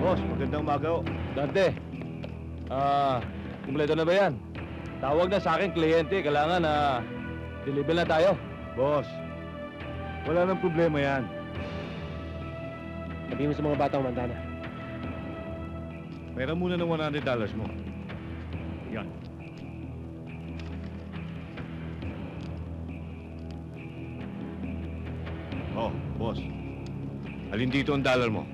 Boss, magandang umaga ho. Dante, kumpleto na ba yan? Tawag na sa akin, kliyente. Kailangan na deliver na tayo. Boss, wala nang problema yan. Sabihin mo sa mga batang mandana. Pera muna ng $100 mo. Yan. Oh, boss. Alin dito ang dollar mo?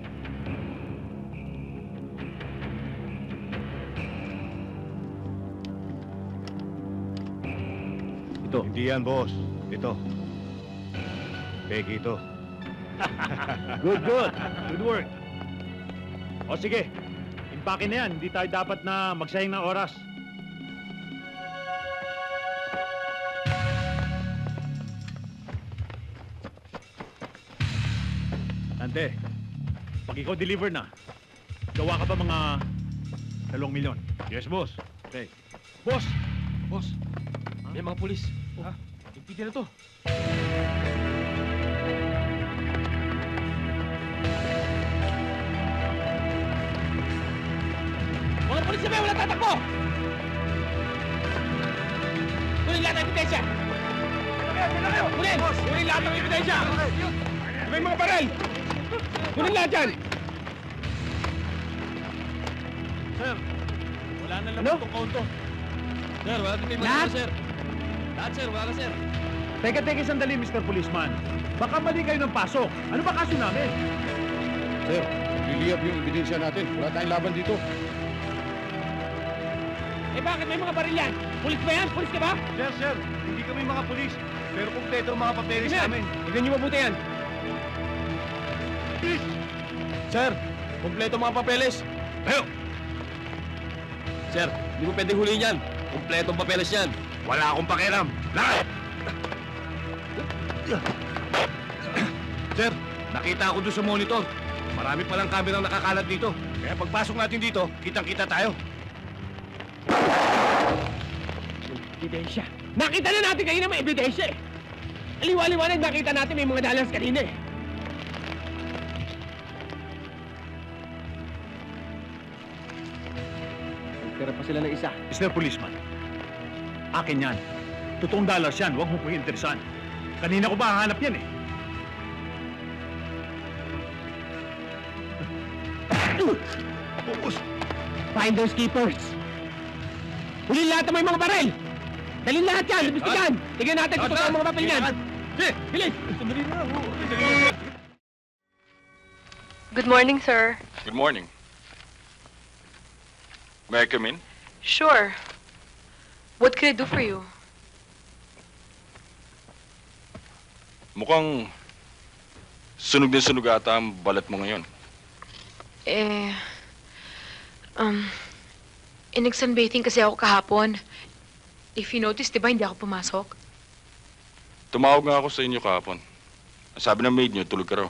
Ito. Hindi yan, boss. Ito. Peke ito. Good. Good work. O sige, impake na yan. Hindi tayo dapat na magsayang ng oras. Tante, pag ikaw deliver na, gawa ka ba mga 2 milyon? Yes, boss. Okay. Boss! Boss, may mga pulis. Ha? Impide na to. Mga pulis na ba? Wala tatakbo! Kunin lahat ng ebidensya! Kunin lahat ng ebidensya! May mga baril! Kunin lahat yan! Sir, wala na lang Ano? itong kaunto. Sir, wala na tayong Lahat? sir. Lahat, sir. Wala na, sir. Teka, sandali, Mr. Policeman. Baka mali kayo ng pasok. Ano ba kaso namin? Sir, liliyap yung ebidensya natin. Wala tayong laban dito. Eh bakit may mga baril yan? Pulis ba yan? Pulis ka ba? Sir, hindi kami mga pulis. Pero kumpleto ang mga papeles namin. Tignan niyo mabuti yan. Sir, kumpleto mga papeles. Tayo! Sir, hindi mo pwedeng huliin yan. Kumpletong papeles yan. Wala akong pakialam. Lakad! Sir, nakita ako doon sa monitor. Marami palang kamerang nakakalat dito. Kaya pagpasok natin dito, kitang-kita tayo. Ebidensya. Nakita na natin kanina may ebidensya eh. Aliwa-liwanag nakita natin may mga dollars kanina eh. Nagtira pa sila ng isa. Mr. Policeman, akin yan. Totoong dollars yan. Huwag mo pong interesan. Kanina ko ba hanap yan eh? Focus! Finders keepers. Hulin lahat ng may mga baril. Dalhin lahat yan. Imbestigahan. Tignan natin kung totoo ang mga papel niyan. Sige, bilis. Good morning, sir. Good morning. May I come in? Sure. What can I do for you? Mukhang sunog na sunog ata ang balat mo ngayon. Nag-sunbathing kasi ako kahapon. If you notice, di ba hindi ako pumasok? Tumawag nga ako sa inyo kahapon. Sabi ng maid niyo, tulog ka raw.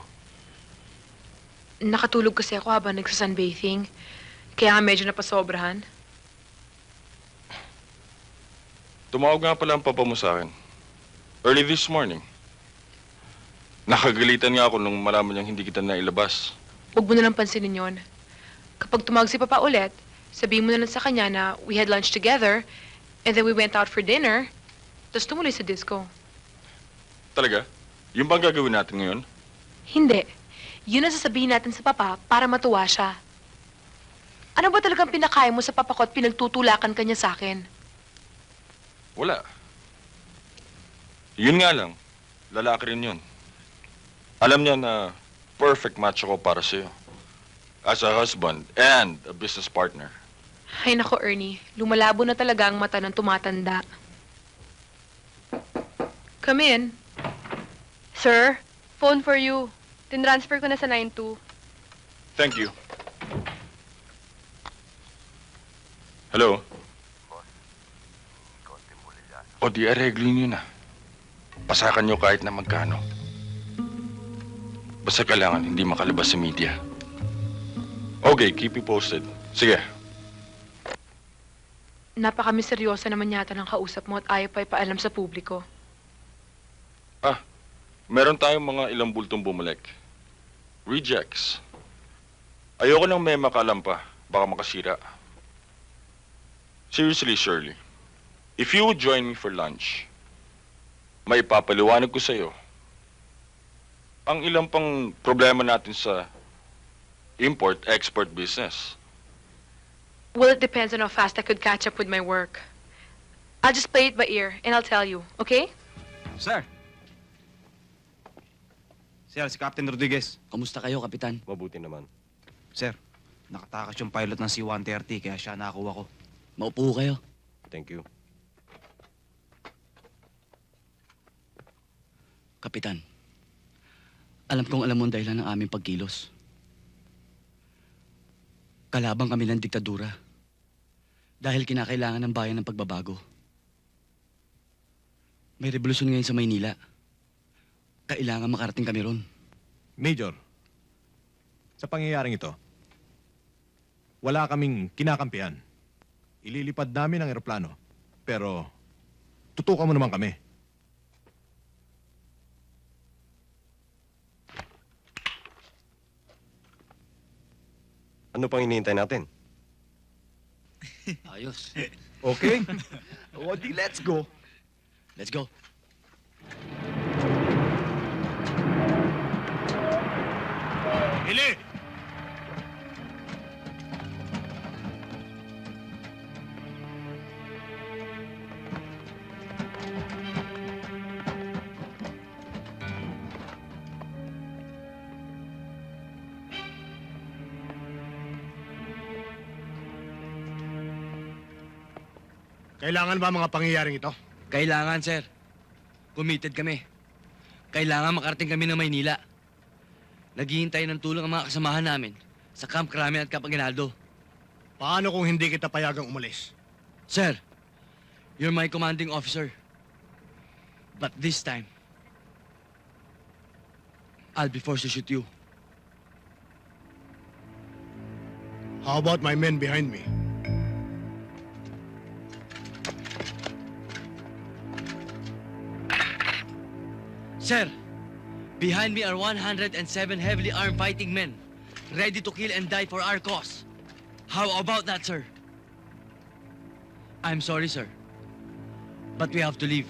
Nakatulog kasi ako habang nagsa-sunbathing. Kaya nga medyo napasobrahan. Tumawag nga pala ang papa mo sa akin. Early this morning. Nakagalitan nga ako nung malaman niyang hindi kita nailabas. Huwag mo na lang pansinin yon. Kapag tumawag si Papa ulit, sabihin mo na lang sa kanya na we had lunch together, and then we went out for dinner, tapos tumuloy sa disco. Talaga? Yung bang gagawin natin ngayon? Hindi. Yun ang sasabihin natin sa Papa para matuwa siya. Ano ba talagang pinakaya mo sa Papa ko at pinagtutulakan kanya sa akin? Wala. Yun nga lang. Lalaki rin yun. Alam niya na perfect match ako para sa'yo. As a husband and a business partner. Ay nako, Ernie. Lumalabo na talaga ang mata ng tumatanda. Come in. Sir, phone for you. Tinransfer ko na sa 92. Thank you. Hello? O di areglo niyo na. Pasakan niyo kahit na magkano. Basta kailangan hindi makalabas sa media. Okay, keep you posted. Sige. Napaka-misteryosa naman yata ng kausap mo at ayaw pa ipaalam sa publiko. Meron tayong mga ilang bultong bumalik. Rejects. Ayoko nang may makalam pa. Baka makasira. Seriously, Shirley. If you would join me for lunch, may papaliwanag ko sa'yo ang ilang pang problema natin sa import-export business. Well, it depends on how fast I could catch up with my work. I'll just play it by ear, and I'll tell you, okay? Sir! Sir, si Captain Rodriguez. Kamusta kayo, Kapitan? Mabuti naman. Sir, nakatakas yung pilot ng C-130 kaya siya nakakuha ko. Maupo kayo. Thank you. Kapitan, alam kong alam mo ang dahilan ng aming pagkilos. Kalabang kami ng diktadura. Dahil kinakailangan ng bayan ng pagbabago. May revolusyon ngayon sa Maynila. Kailangan makarating kami ron. Major, sa pangyayaring ito, wala kaming kinakampihan. Ililipad namin ang eroplano. Pero, tutukan mo naman kami. Ano pang hinihintay natin? Ayos. Okay? O di, let's go. Let's go. Ili! Kailangan ba mga pangyayaring ito? Kailangan, sir. Committed kami. Kailangan makarating kami ng Maynila. Naghihintay ng tulong ang mga kasamahan namin sa Camp Crame at Camp Aguinaldo. Paano kung hindi kita payagang umalis? Sir, you're my commanding officer. But this time, I'll be forced to shoot you. How about my men behind me? Sir, behind me are 107 heavily armed fighting men, ready to kill and die for our cause. How about that, sir? I'm sorry, sir, but we have to leave.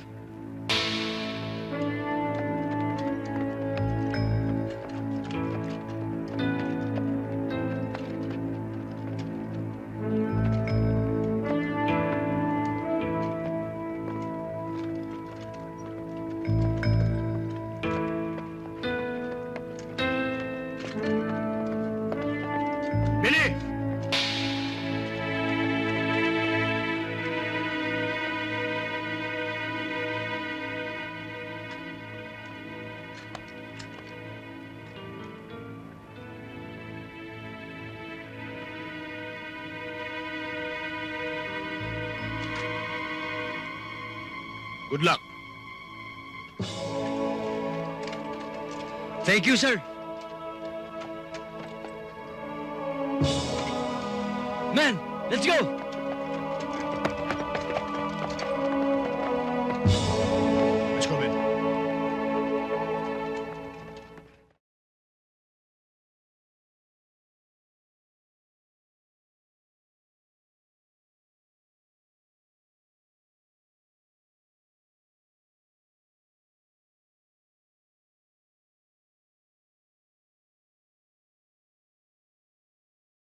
Billy! Good luck. Thank you, sir. Men, let's go!